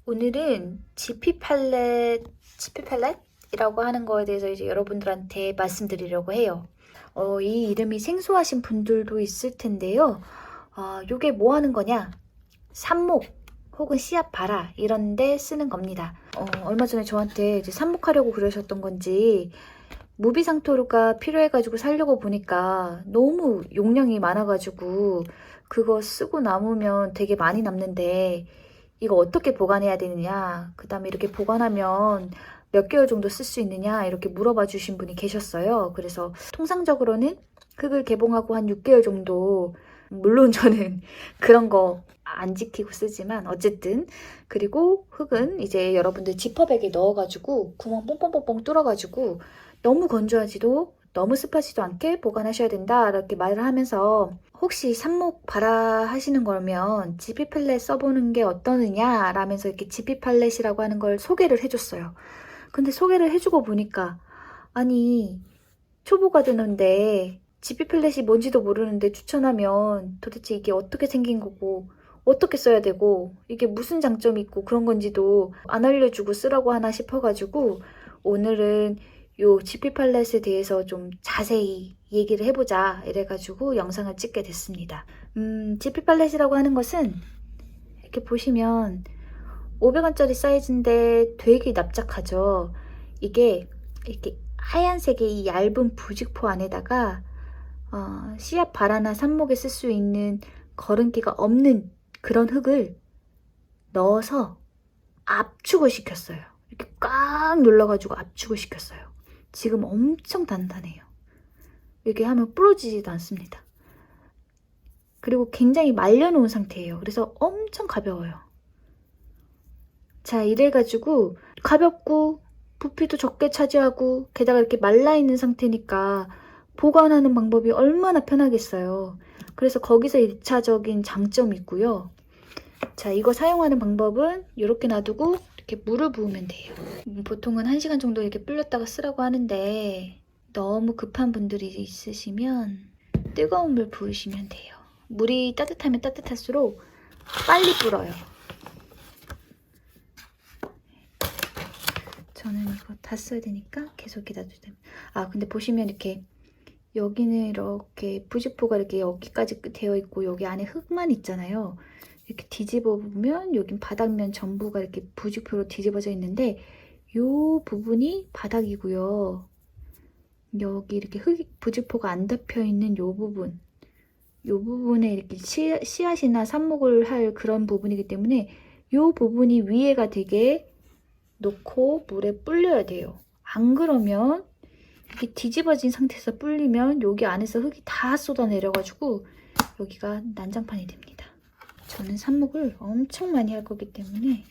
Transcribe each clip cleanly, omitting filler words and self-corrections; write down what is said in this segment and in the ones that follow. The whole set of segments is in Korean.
오늘은 지피 팔렛이라고 하는 거에 대해서 이제 여러분들한테 말씀드리려고 해요. 이 이름이 생소하신 분들도 있을 텐데요. 요게 뭐 하는 거냐? 삽목 혹은 씨앗 봐라 이런데 쓰는 겁니다. 얼마 전에 저한테 이제 삽목하려고 그러셨던 건지 무비상토가 필요해가지고 사려고 보니까 너무 용량이 많아가지고 그거 쓰고 남으면 되게 많이 남는데 이거 어떻게 보관해야 되느냐, 그 다음에 이렇게 보관하면 몇 개월 정도 쓸 수 있느냐 이렇게 물어봐 주신 분이 계셨어요. 그래서 통상적으로는 흙을 개봉하고 한 6개월 정도, 물론 저는 그런 거 안 지키고 쓰지만 어쨌든, 그리고 흙은 이제 여러분들 지퍼백에 넣어가지고 구멍 뽕뽕뽕뽕 뚫어가지고 너무 건조하지도 너무 습하지도 않게 보관하셔야 된다 이렇게 말을 하면서, 혹시 삽목 봐라 하시는 거면 지피 팔렛 써보는 게 어떠느냐 라면서 이렇게 지피 팔렛이라고 하는 걸 소개를 해줬어요. 근데 소개를 해주고 보니까, 아니 초보가 되는데 지피 팔렛이 뭔지도 모르는데 추천하면 도대체 이게 어떻게 생긴 거고 어떻게 써야 되고 이게 무슨 장점이 있고 그런 건지도 안 알려주고 쓰라고 하나 싶어가지고 오늘은 요 지피 팔렛에 대해서 좀 자세히 얘기를 해보자 이래가지고 영상을 찍게 됐습니다. 지피 팔렛이라고 하는 것은 이렇게 보시면 500원짜리 사이즈인데 되게 납작하죠. 이게 이렇게 하얀색의 이 얇은 부직포 안에다가 씨앗 바라나 삽목에 쓸 수 있는 거름기가 없는 그런 흙을 넣어서 압축을 시켰어요. 이렇게 꽉 눌러가지고 압축을 시켰어요. 지금 엄청 단단해요. 이렇게 하면 부러지지도 않습니다. 그리고 굉장히 말려놓은 상태예요. 그래서 엄청 가벼워요. 자, 이래가지고 가볍고 부피도 적게 차지하고 게다가 이렇게 말라있는 상태니까 보관하는 방법이 얼마나 편하겠어요. 그래서 거기서 1차적인 장점이 있고요. 자, 이거 사용하는 방법은 이렇게 놔두고 이렇게 물을 부으면 돼요. 보통은 1시간 정도 이렇게 불렸다가 쓰라고 하는데 너무 급한 분들이 있으시면 뜨거운 물 부으시면 돼요. 물이 따뜻하면 따뜻할수록 빨리 불어요. 저는 이거 다 써야 되니까 계속 기다려주세요. 근데 보시면 이렇게 여기는 이렇게 부직포가 이렇게 여기까지 되어 있고 여기 안에 흙만 있잖아요. 이렇게 뒤집어 보면 여긴 바닥면 전부가 이렇게 부직포로 뒤집어져 있는데 이 부분이 바닥이고요. 여기 이렇게 부직포가 안 덮여 있는 이 부분, 이 부분에 이렇게 씨앗이나 삽목을 할 그런 부분이기 때문에 이 부분이 위에가 되게 놓고 물에 불려야 돼요. 안 그러면 이렇게 뒤집어진 상태에서 불리면 여기 안에서 흙이 다 쏟아내려가지고 여기가 난장판이 됩니다. 저는 삽목을 엄청 많이 할 거기 때문에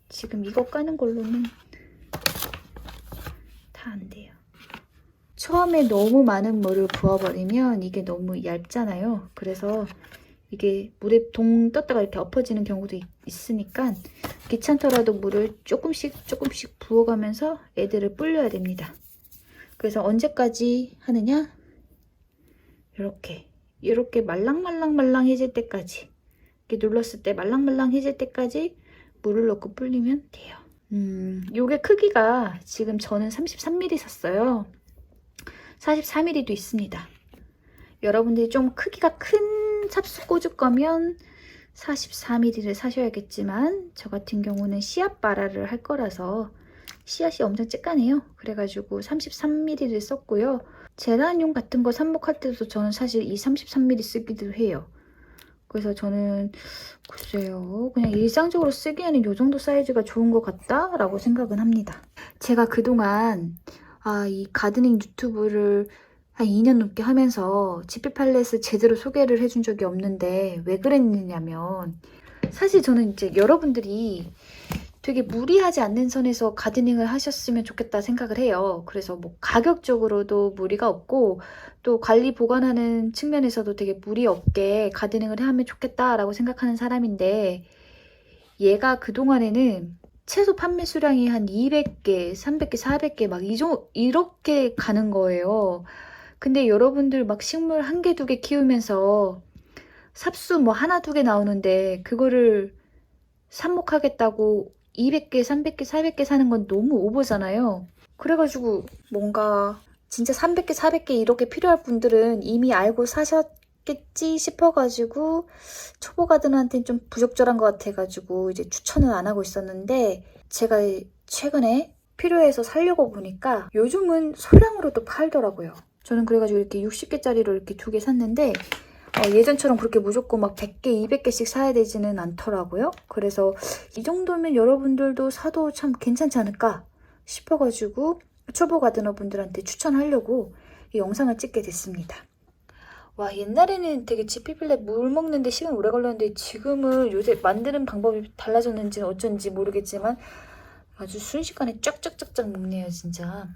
지금 이거 까는 걸로는 다 안 돼요. 처음에 너무 많은 물을 부어버리면 이게 너무 얇잖아요. 그래서 이게 물에 동 떴다가 이렇게 엎어지는 경우도 있으니까 귀찮더라도 물을 조금씩 부어가면서 애들을 불려야 됩니다. 그래서 언제까지 하느냐? 이렇게 말랑말랑해질 때까지, 이렇게 눌렀을 때 말랑말랑해질 때까지 물을 넣고 불리면 돼요. 요게 크기가 지금 저는 33mm 샀어요. 44mm도 있습니다. 여러분들이 좀 크기가 큰 삽수 꽂을 거면 44mm를 사셔야겠지만 저 같은 경우는 씨앗 발화를 할 거라서 씨앗이 엄청 쬐까네요. 그래가지고 33mm를 썼고요. 제라늄 같은 거 삽목할 때도 저는 사실 이 33mm 쓰기도 해요. 그래서 저는 글쎄요, 그냥 일상적으로 쓰기에는 이 정도 사이즈가 좋은 것 같다라고 생각은 합니다. 제가 그동안 이 가드닝 유튜브를 한 2년 넘게 하면서 지피 팔렛을 제대로 소개를 해준 적이 없는데 왜 그랬느냐면, 사실 저는 이제 여러분들이 되게 무리하지 않는 선에서 가드닝을 하셨으면 좋겠다 생각을 해요. 그래서 뭐 가격적으로도 무리가 없고 또 관리 보관하는 측면에서도 되게 무리 없게 가드닝을 하면 좋겠다라고 생각하는 사람인데, 얘가 그동안에는 최소 판매 수량이 한 200개, 300개, 400개 막 이렇게 가는 거예요. 근데 여러분들 막 식물 1개, 2개 키우면서 삽수 뭐 1, 2개 나오는데 그거를 삽목하겠다고 200개, 300개, 400개 사는 건 너무 오버잖아요. 그래가지고 뭔가 진짜 300개, 400개 이렇게 필요할 분들은 이미 알고 사셨겠지 싶어가지고 초보 가드한테는 좀 부적절한 것 같아가지고 이제 추천을 안 하고 있었는데, 제가 최근에 필요해서 사려고 보니까 요즘은 소량으로도 팔더라고요. 저는 그래가지고 이렇게 60개짜리로 이렇게 2개 샀는데 예전처럼 그렇게 무조건 막 100개, 200개씩 사야 되지는 않더라고요. 그래서 이 정도면 여러분들도 사도 참 괜찮지 않을까 싶어가지고 초보 가드너 분들한테 추천하려고 이 영상을 찍게 됐습니다. 와, 옛날에는 되게 지피플랫 물 먹는데 시간 오래 걸렸는데 지금은 요새 만드는 방법이 달라졌는지 어쩐지 모르겠지만 아주 순식간에 쫙쫙쫙쫙 먹네요, 진짜.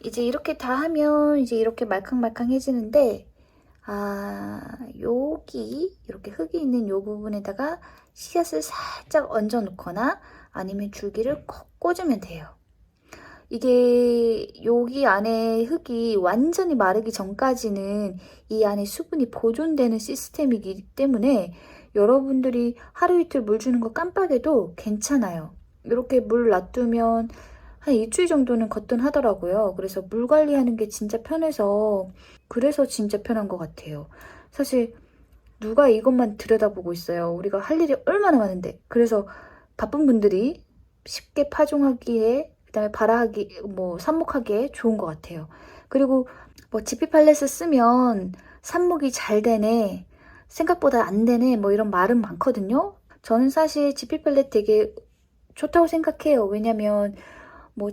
이제 이렇게 다 하면 이제 이렇게 말캉말캉해지는데, 여기 이렇게 흙이 있는 요 부분에다가 씨앗을 살짝 얹어 놓거나 아니면 줄기를 콕 꽂으면 돼요. 이게 여기 안에 흙이 완전히 마르기 전까지는 이 안에 수분이 보존되는 시스템이기 때문에 여러분들이 하루 이틀 물 주는 거 깜빡해도 괜찮아요. 이렇게 물 놔두면 한 일주일 정도는 거뜬하더라고요. 그래서 물 관리하는 게 진짜 편해서, 그래서 진짜 편한 것 같아요. 사실 누가 이것만 들여다보고 있어요. 우리가 할 일이 얼마나 많은데. 그래서 바쁜 분들이 쉽게 파종하기에, 그다음에 발화하기, 삽목하기에 좋은 것 같아요. 그리고 지피 팔레트 쓰면 삽목이 잘 되네, 생각보다 안 되네, 이런 말은 많거든요. 저는 사실 지피 팔레트 되게 좋다고 생각해요. 왜냐면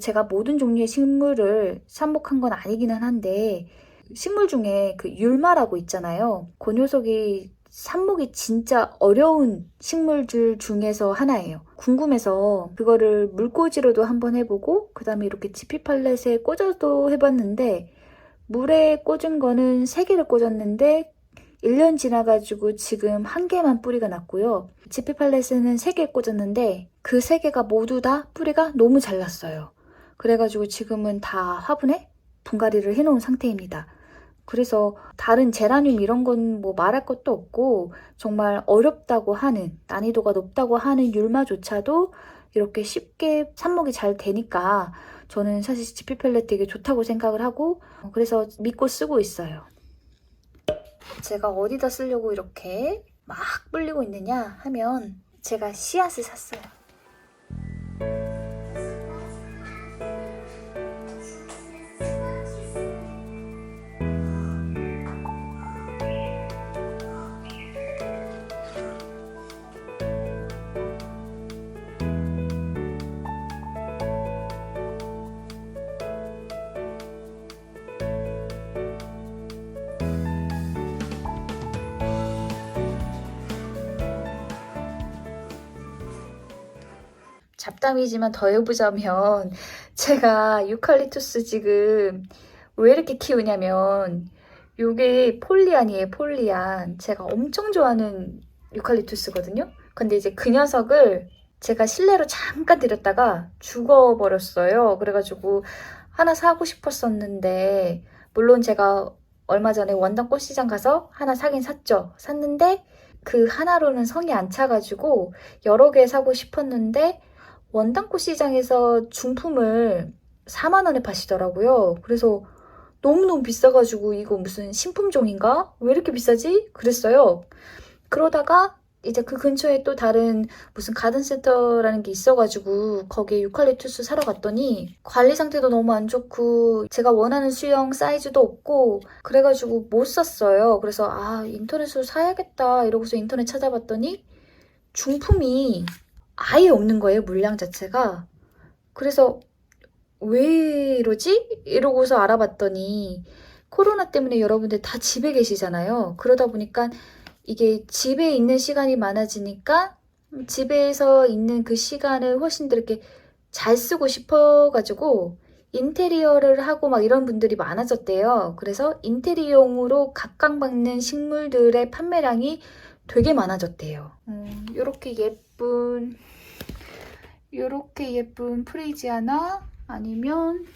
제가 모든 종류의 식물을 삽목한 건 아니기는 한데, 식물 중에 그 율마라고 있잖아요. 그 녀석이 삽목이 진짜 어려운 식물들 중에서 하나예요. 궁금해서 그거를 물꽂이로도 한번 해보고, 그 다음에 이렇게 지피 팔렛에 꽂아도 해봤는데, 물에 꽂은 거는 3개를 꽂았는데 1년 지나가지고 지금 1개만 뿌리가 났고요. 지피 팔렛에는 3개 꽂았는데 그 3개가 모두 다 뿌리가 너무 잘 났어요. 그래가지고 지금은 다 화분에 분갈이를 해놓은 상태입니다. 그래서 다른 제라늄 이런 건 말할 것도 없고, 정말 어렵다고 하는, 난이도가 높다고 하는 율마조차도 이렇게 쉽게 삽목이 잘 되니까 저는 사실 지피 팔렛 되게 좋다고 생각을 하고, 그래서 믿고 쓰고 있어요. 제가 어디다 쓰려고 이렇게 막 불리고 있느냐 하면, 제가 씨앗을 샀어요. 잡담이지만 더 해보자면, 제가 유칼립투스 지금 왜 이렇게 키우냐면, 요게 폴리안이에요, 폴리안. 제가 엄청 좋아하는 유칼립투스거든요. 근데 이제 그 녀석을 제가 실내로 잠깐 들였다가 죽어버렸어요. 그래가지고 하나 사고 싶었었는데, 물론 제가 얼마 전에 원당 꽃시장 가서 하나 사긴 샀죠. 샀는데 그 하나로는 성이 안 차가지고 여러 개 사고 싶었는데, 원당꽃 시장에서 중품을 4만 원에 파시더라고요. 그래서 너무너무 비싸가지고 이거 무슨 신품종인가? 왜 이렇게 비싸지? 그랬어요. 그러다가 이제 그 근처에 또 다른 무슨 가든센터라는 게 있어가지고 거기에 유칼립투스 사러 갔더니 관리 상태도 너무 안 좋고 제가 원하는 수영 사이즈도 없고 그래가지고 못 샀어요. 그래서 인터넷으로 사야겠다 이러고서 인터넷 찾아봤더니 중품이 아예 없는 거예요, 물량 자체가. 그래서 왜 이러지? 이러고서 알아봤더니 코로나 때문에 여러분들 다 집에 계시잖아요. 그러다 보니까 이게 집에 있는 시간이 많아지니까 집에서 있는 그 시간을 훨씬 더 이렇게 잘 쓰고 싶어가지고 인테리어를 하고 막 이런 분들이 많아졌대요. 그래서 인테리어용으로 각광받는 식물들의 판매량이 되게 많아졌대요. 요렇게 예쁜 프리지아나, 아니면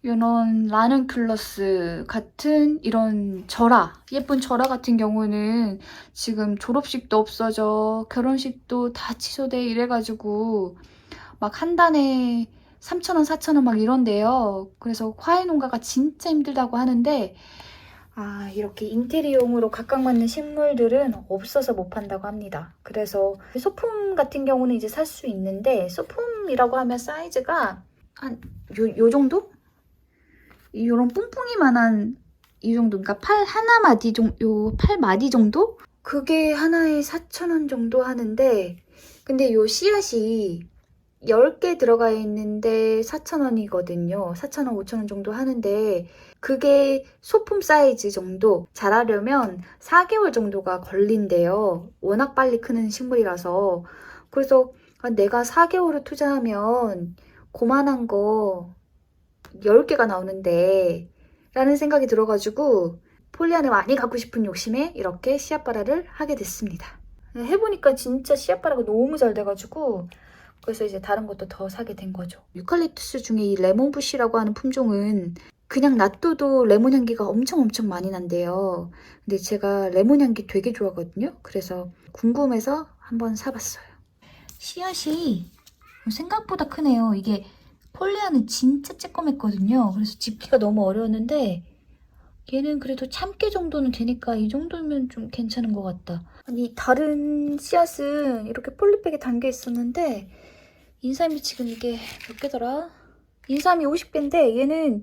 이런 라는큘러스 같은 이런 절화, 예쁜 절화 같은 경우는 지금 졸업식도 없어져, 결혼식도 다 취소돼 이래가지고 막 한 단에 3,000원, 4,000원 막 이런데요. 그래서 화훼 농가가 진짜 힘들다고 하는데 이렇게 인테리어용으로 각각 맞는 식물들은 없어서 못 판다고 합니다. 그래서 소품 같은 경우는 이제 살 수 있는데 소품이라고 하면 사이즈가 한 요 정도? 요런 뿡뿡이만한 이 정도, 그러니까 팔 하나마디 요 팔마디 정도? 그게 하나에 4,000원 정도 하는데 근데 요 씨앗이 10개 들어가 있는데 4,000원이거든요. 4,000원, 5,000원 정도 하는데 그게 소품 사이즈 정도 자라려면 4개월 정도가 걸린대요. 워낙 빨리 크는 식물이라서. 그래서 내가 4개월을 투자하면 그만한 거 10개가 나오는데 라는 생각이 들어가지고 폴리안을 많이 갖고 싶은 욕심에 이렇게 씨앗발화를 하게 됐습니다. 해보니까 진짜 씨앗발화가 너무 잘 돼가지고 그래서 이제 다른 것도 더 사게 된 거죠. 유칼립투스 중에 이 레몬부시라고 하는 품종은 그냥 놔둬도 레몬 향기가 엄청 많이 난대요. 근데 제가 레몬 향기 되게 좋아하거든요. 그래서 궁금해서 한번 사봤어요. 씨앗이 생각보다 크네요. 이게 폴리아는 진짜 쬐끔했거든요. 그래서 집기가 너무 어려웠는데 얘는 그래도 참깨 정도는 되니까 이 정도면 좀 괜찮은 것 같다. 아니 다른 씨앗은 이렇게 폴리백에 담겨 있었는데 인삼이 지금 이게 몇 개더라? 인삼이 50개인데 얘는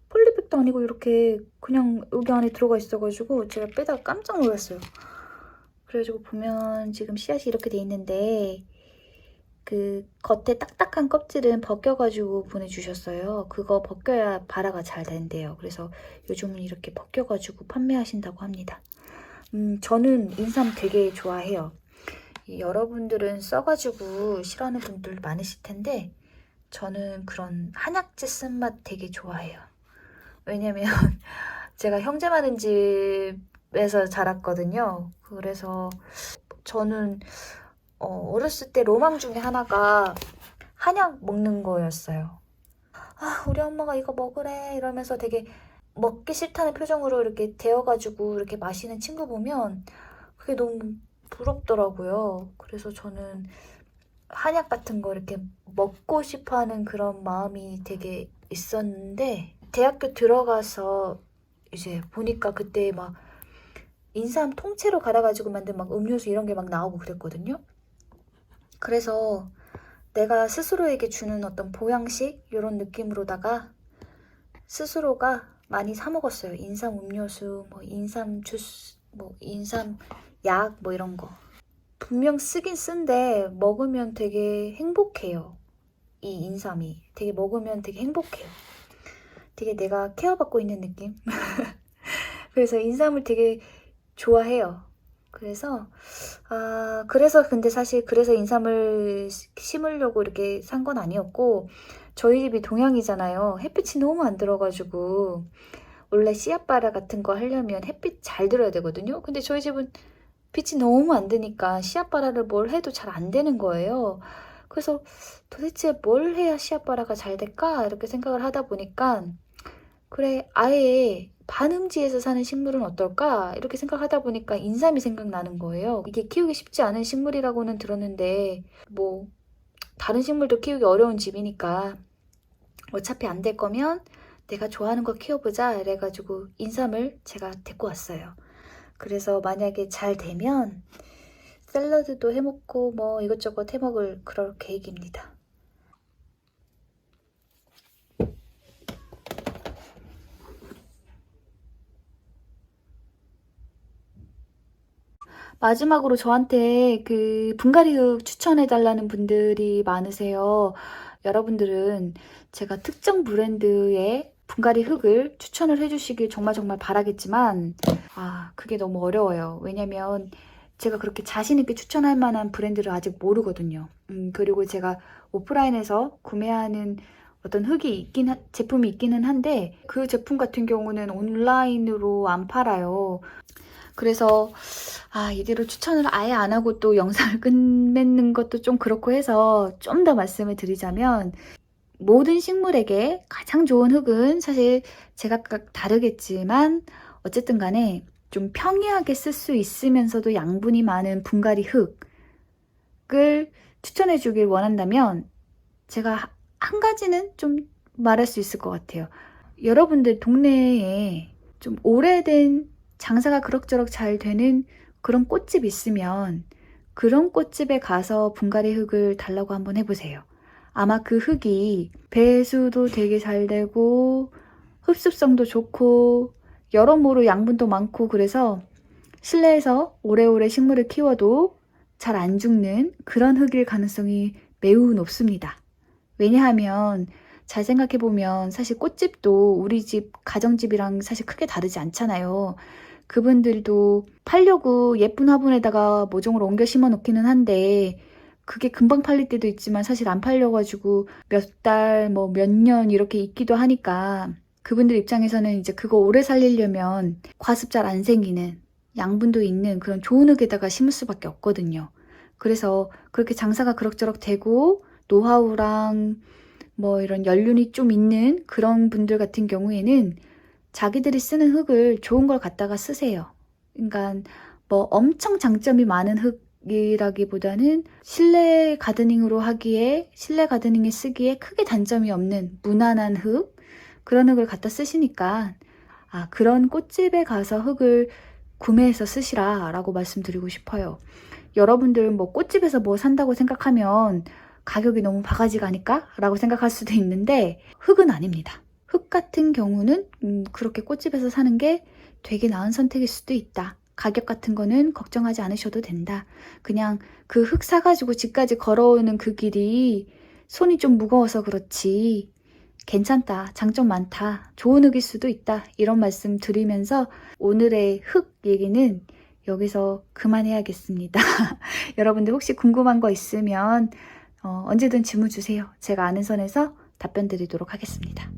폴리백도 아니고 이렇게 그냥 여기 안에 들어가 있어가지고 제가 빼다가 깜짝 놀랐어요. 그래가지고 보면 지금 씨앗이 이렇게 돼 있는데 그 겉에 딱딱한 껍질은 벗겨가지고 보내주셨어요. 그거 벗겨야 발화가 잘 된대요. 그래서 요즘은 이렇게 벗겨가지고 판매하신다고 합니다. 저는 인삼 되게 좋아해요. 여러분들은 써가지고 싫어하는 분들 많으실 텐데 저는 그런 한약재 쓴맛 되게 좋아해요. 왜냐면 제가 형제 많은 집에서 자랐거든요. 그래서 저는 어렸을 때 로망 중에 하나가 한약 먹는 거였어요. 우리 엄마가 이거 먹으래 이러면서 되게 먹기 싫다는 표정으로 이렇게 데워가지고 이렇게 마시는 친구 보면 그게 너무 부럽더라고요. 그래서 저는 한약 같은 거 이렇게 먹고 싶어 하는 그런 마음이 되게 있었는데 대학교 들어가서 이제 보니까 그때 막 인삼 통째로 갈아가지고 만든 막 음료수 이런 게 막 나오고 그랬거든요. 그래서 내가 스스로에게 주는 어떤 보양식 이런 느낌으로다가 스스로가 많이 사 먹었어요. 인삼 음료수, 뭐 인삼 주스, 뭐 인삼 약 뭐 이런 거. 분명 쓰긴 쓴데 먹으면 되게 행복해요. 이 인삼이 되게 먹으면 되게 행복해요. 되게 내가 케어받고 있는 느낌. 그래서 인삼을 되게 좋아해요. 그래서 근데 사실 그래서 인삼을 심으려고 이렇게 산 건 아니었고 저희 집이 동양이잖아요. 햇빛이 너무 안 들어가지고 원래 씨앗바라 같은 거 하려면 햇빛 잘 들어야 되거든요. 근데 저희 집은 빛이 너무 안 드니까 씨앗바라를 뭘 해도 잘 안 되는 거예요. 그래서 도대체 뭘 해야 씨앗바라가 잘 될까? 이렇게 생각을 하다 보니까 그래 아예 반음지에서 사는 식물은 어떨까? 이렇게 생각하다 보니까 인삼이 생각나는 거예요. 이게 키우기 쉽지 않은 식물이라고는 들었는데 뭐 다른 식물도 키우기 어려운 집이니까 어차피 안 될 거면 내가 좋아하는 거 키워보자 이래가지고 인삼을 제가 데리고 왔어요. 그래서 만약에 잘 되면 샐러드도 해먹고 뭐 이것저것 해먹을 그럴 계획입니다. 마지막으로 저한테 그 분갈이흙 추천해달라는 분들이 많으세요. 여러분들은 제가 특정 브랜드의 분갈이 흙을 추천을 해주시길 정말 바라겠지만 그게 너무 어려워요. 왜냐면 제가 그렇게 자신있게 추천할 만한 브랜드를 아직 모르거든요. 그리고 제가 오프라인에서 구매하는 어떤 제품이 있기는 한데 그 제품 같은 경우는 온라인으로 안 팔아요. 그래서 이대로 추천을 아예 안 하고 또 영상을 끝맺는 것도 좀 그렇고 해서 좀 더 말씀을 드리자면 모든 식물에게 가장 좋은 흙은 사실 제각각 다르겠지만 어쨌든 간에 좀 평이하게 쓸 수 있으면서도 양분이 많은 분갈이 흙을 추천해 주길 원한다면 제가 한 가지는 좀 말할 수 있을 것 같아요. 여러분들 동네에 좀 오래된 장사가 그럭저럭 잘 되는 그런 꽃집 있으면 그런 꽃집에 가서 분갈이 흙을 달라고 한번 해보세요. 아마 그 흙이 배수도 되게 잘 되고 흡수성도 좋고 여러모로 양분도 많고 그래서 실내에서 오래오래 식물을 키워도 잘 안 죽는 그런 흙일 가능성이 매우 높습니다. 왜냐하면 잘 생각해보면 사실 꽃집도 우리 집 가정집이랑 사실 크게 다르지 않잖아요. 그분들도 팔려고 예쁜 화분에다가 모종을 옮겨 심어 놓기는 한데 그게 금방 팔릴 때도 있지만 사실 안 팔려가지고 몇 달, 뭐 몇 년 이렇게 있기도 하니까 그분들 입장에서는 이제 그거 오래 살리려면 과습 잘 안 생기는 양분도 있는 그런 좋은 흙에다가 심을 수밖에 없거든요. 그래서 그렇게 장사가 그럭저럭 되고 노하우랑 뭐 이런 연륜이 좀 있는 그런 분들 같은 경우에는 자기들이 쓰는 흙을 좋은 걸 갖다가 쓰세요. 그러니까 뭐 엄청 장점이 많은 흙이라기보다는 실내 가드닝으로 하기에 실내 가드닝에 쓰기에 크게 단점이 없는 무난한 흙 그런 흙을 갖다 쓰시니까 그런 꽃집에 가서 흙을 구매해서 쓰시라 라고 말씀드리고 싶어요. 여러분들 뭐 꽃집에서 뭐 산다고 생각하면 가격이 너무 바가지가 아닐까? 라고 생각할 수도 있는데 흙은 아닙니다. 흙 같은 경우는 그렇게 꽃집에서 사는 게 되게 나은 선택일 수도 있다. 가격 같은 거는 걱정하지 않으셔도 된다. 그냥 그 흙 사가지고 집까지 걸어오는 그 길이 손이 좀 무거워서 그렇지 괜찮다. 장점 많다. 좋은 흙일 수도 있다. 이런 말씀 드리면서 오늘의 흙 얘기는 여기서 그만해야겠습니다. 여러분들 혹시 궁금한 거 있으면 언제든 질문 주세요. 제가 아는 선에서 답변 드리도록 하겠습니다.